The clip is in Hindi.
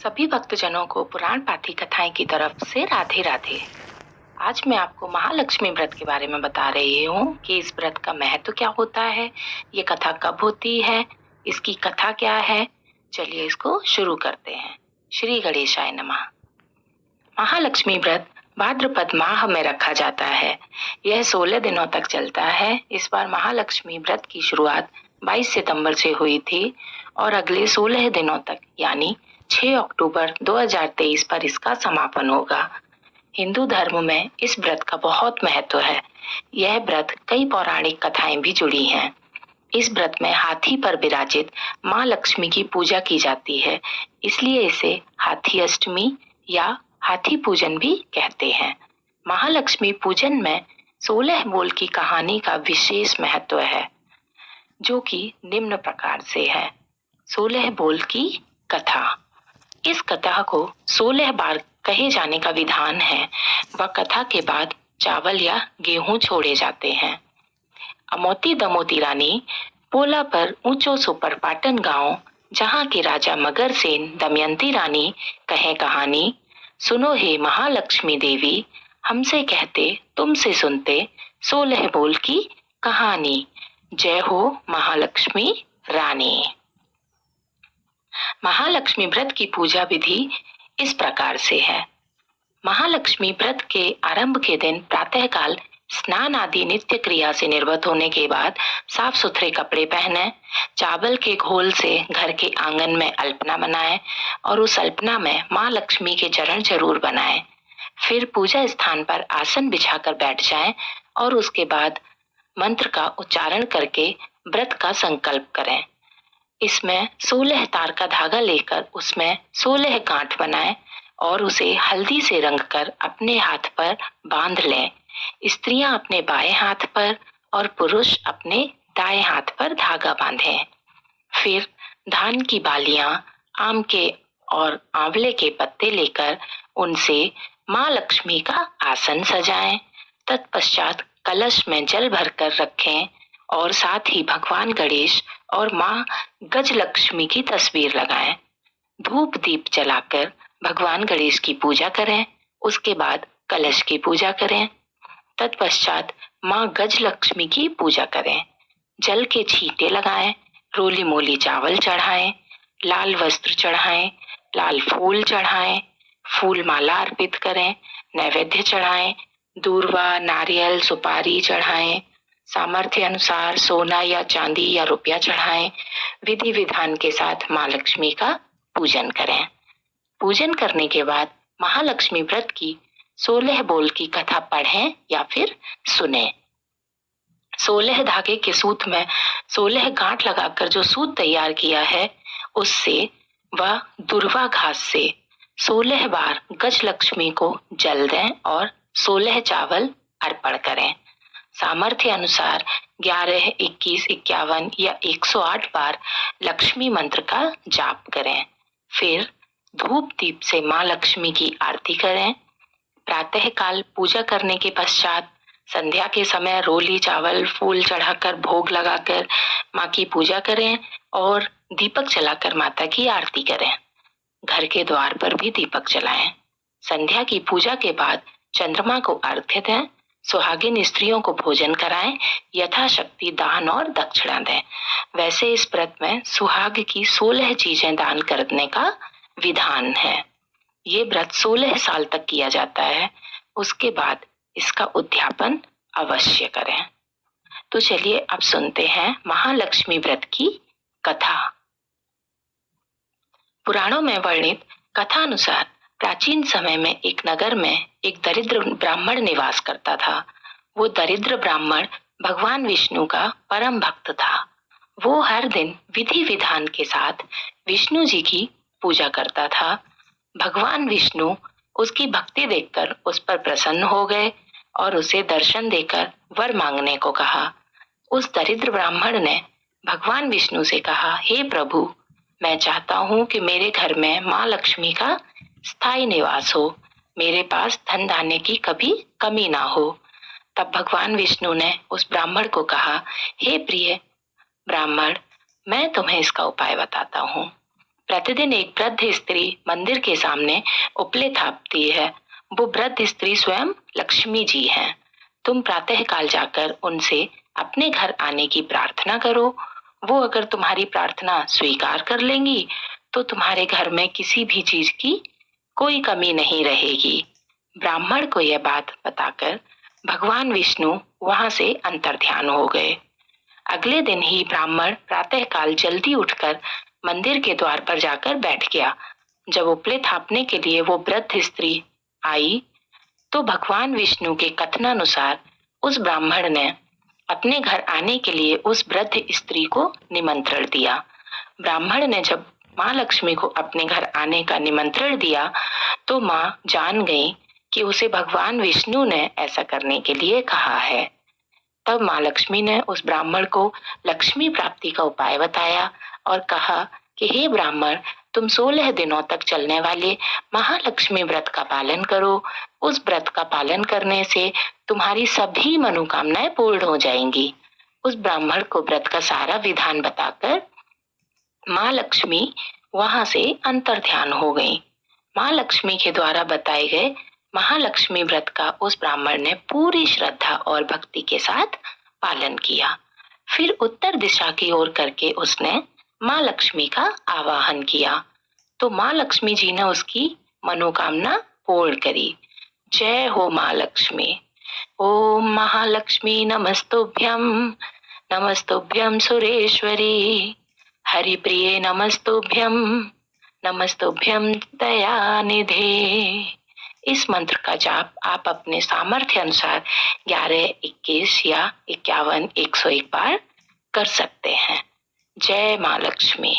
सभी भक्तजनों को पुराण पाठी कथाएं की तरफ से राधे राधे। आज मैं आपको महालक्ष्मी व्रत के बारे में बता रही हूँ कि इस व्रत का महत्व क्या होता है, ये कथा कब होती है, इसकी कथा क्या है। चलिए इसको शुरू करते हैं। श्री गणेशाय नमः। महालक्ष्मी व्रत भाद्रपद माह में रखा जाता है। यह 16 दिनों तक चलता है। इस बार महालक्ष्मी व्रत की शुरुआत 22 सितंबर से हुई थी और अगले 16 दिनों तक यानी 6 अक्टूबर 2023 पर इसका समापन होगा। हिंदू धर्म में इस व्रत का बहुत महत्व है। यह व्रत कई पौराणिक कथाएं भी जुड़ी हैं। इस व्रत में हाथी पर विराजित माँ लक्ष्मी की पूजा की जाती है, इसलिए इसे हाथी अष्टमी या हाथी पूजन भी कहते हैं। महालक्ष्मी पूजन में 16 बोल की कहानी का विशेष महत्व है, जो कि निम्न प्रकार से है। 16 बोल की कथा। इस कथा को 16 बार कहे जाने का विधान है। वह कथा के बाद चावल या गेहूं छोड़े जाते हैं। अमोती दमोती रानी पोला पर ऊंचो सुपर पाटन गांव, जहां के राजा मगर सेन दमयंती रानी कहे कहानी। सुनो हे महालक्ष्मी देवी, हमसे कहते तुमसे सुनते 16 बोल की कहानी। जय हो महालक्ष्मी रानी। महालक्ष्मी व्रत की पूजा विधि इस प्रकार से है। महालक्ष्मी व्रत के आरंभ के दिन प्रातःकाल स्नान आदि नित्य क्रिया से निवृत्त होने के बाद साफ सुथरे कपड़े पहने, चावल के घोल से घर के आंगन में अल्पना बनाएं और उस अल्पना में माँ लक्ष्मी के चरण जरूर बनाएं। फिर पूजा स्थान पर आसन बिछाकर बैठ जाएं और उसके बाद मंत्र का उच्चारण करके व्रत का संकल्प करें। इसमें 16 तार का धागा लेकर उसमें 16 गांठ बनाएं और उसे हल्दी से रंगकर अपने हाथ पर बांध लें। स्त्रियां अपने बाएं हाथ पर और पुरुष अपने दाएं हाथ पर धागा बांधें। फिर धान की बालियां, आम के और आंवले के पत्ते लेकर उनसे माँ लक्ष्मी का आसन सजाएं। तत्पश्चात कलश में जल भरकर रखें और साथ ही भगवान गणेश और माँ गजलक्ष्मी की तस्वीर लगाएं। धूप दीप जलाकर भगवान गणेश की पूजा करें। उसके बाद कलश की पूजा करें। तत्पश्चात माँ गजलक्ष्मी की पूजा करें। जल के छींटे लगाएं, रोली मोली चावल चढ़ाएं, लाल वस्त्र चढ़ाएं, लाल फूल चढ़ाएं, फूल माला अर्पित करें, नैवेद्य चढ़ाएं, दूर्वा नारियल सुपारी चढ़ाएं, सामर्थ्य अनुसार सोना या चांदी या रुपया चढ़ाएं। विधि विधान के साथ माँ लक्ष्मी का पूजन करें। पूजन करने के बाद महालक्ष्मी व्रत की 16 बोल की कथा पढ़ें या फिर सुने। 16 धागे के सूत में 16 गांठ लगाकर जो सूत तैयार किया है, उससे वह दुर्वा घास से 16 बार गजलक्ष्मी को जल दें और 16 चावल अर्पण करें। सामर्थ्य अनुसार 11, 21, 51 या 108 बार लक्ष्मी मंत्र का जाप करें। फिर धूप दीप से माँ लक्ष्मी की आरती करें। प्रातः काल पूजा करने के पश्चात संध्या के समय रोली चावल फूल चढ़ाकर भोग लगाकर माँ की पूजा करें और दीपक जलाकर माता की आरती करें। घर के द्वार पर भी दीपक जलाएं। संध्या की पूजा के बाद चंद्रमा को अर्घ्य दें। सुहागिन स्त्रियों को भोजन कराएं, यथाशक्ति दान और दक्षिणा दें। वैसे इस व्रत में सुहाग की 16 चीजें दान करने का विधान है। ये व्रत 16 साल तक किया जाता है। उसके बाद इसका उद्यापन अवश्य करें। तो चलिए अब सुनते हैं महालक्ष्मी व्रत की कथा। पुराणों में वर्णित कथा अनुसार प्राचीन समय में एक नगर में एक दरिद्र ब्राह्मण निवास करता था। वो दरिद्र ब्राह्मण भगवान विष्णु का परम भक्त था। वो हर दिन विधि विधान के साथ विष्णु जी की पूजा करता था। भगवान विष्णु उसकी भक्ति देखकर उस पर प्रसन्न हो गए और उसे दर्शन देकर वर मांगने को कहा। उस दरिद्र ब्राह्मण ने भगवान विष्णु से कहा, हे प्रभु, मैं चाहता हूँ कि मेरे घर में माँ लक्ष्मी का स्थायी निवास हो, मेरे पास धन धान्य की कभी कमी ना हो। तब भगवान विष्णु ने उस ब्राह्मण को कहा, हे प्रिय ब्राह्मण, मैं तुम्हें इसका उपाय बताता हूँ। प्रतिदिन एक वृद्ध स्त्री मंदिर के सामने उपले थापती है। वो वृद्ध स्त्री स्वयं लक्ष्मी जी हैं। तुम प्रातःकाल जाकर उनसे अपने घर आने की प्रार्थना करो। वो अगर तुम्हारी प्रार्थना स्वीकार कर लेंगी तो तुम्हारे घर में किसी भी चीज की कोई कमी नहीं रहेगी। ब्राह्मण को यह बात बताकर भगवान विष्णु वहां से अंतर्ध्यान हो गए। अगले दिन ही ब्राह्मण प्रातःकाल जल्दी उठकर मंदिर के द्वार पर जाकर बैठ गया। जब उपले थापने के लिए वो वृद्ध स्त्री आई तो भगवान विष्णु के कथनानुसार उस ब्राह्मण ने अपने घर आने के लिए उस वृद्ध स्त्री को निमंत्रण दिया। ब्राह्मण ने जब माँ लक्ष्मी को अपने घर आने का निमंत्रण दिया तो माँ जान गई कि उसे भगवान विष्णु ने ऐसा करने के लिए कहा है। तब माँ लक्ष्मी ने उस ब्राह्मण को लक्ष्मी प्राप्ति का उपाय बताया और कहा कि हे ब्राह्मण, तुम 16 दिनों तक चलने वाले महालक्ष्मी व्रत का पालन करो। उस व्रत का पालन करने से तुम्हारी सभी मनोकामनाएं पूर्ण हो जाएंगी। उस ब्राह्मण को व्रत का सारा विधान बताकर माँ लक्ष्मी वहां से अंतर्ध्यान हो गई। माँ लक्ष्मी के द्वारा बताए गए महालक्ष्मी व्रत का उस ब्राह्मण ने पूरी श्रद्धा और भक्ति के साथ पालन किया। फिर उत्तर दिशा की ओर करके उसने माँ लक्ष्मी का आवाहन किया तो माँ लक्ष्मी जी ने उसकी मनोकामना पूर्ण करी। जय हो माँ लक्ष्मी। ओम महालक्ष्मी नमस्तुभ्यम, नमस्तुभ्यम सुरेश्वरी, हरि प्रिये नमस्तुभ्यम, नमस्तुभ्यम दयानिधे। इस मंत्र का जाप आप अपने सामर्थ्य अनुसार 11, 21 या 51, 101 बार कर सकते हैं। जय माँ लक्ष्मी।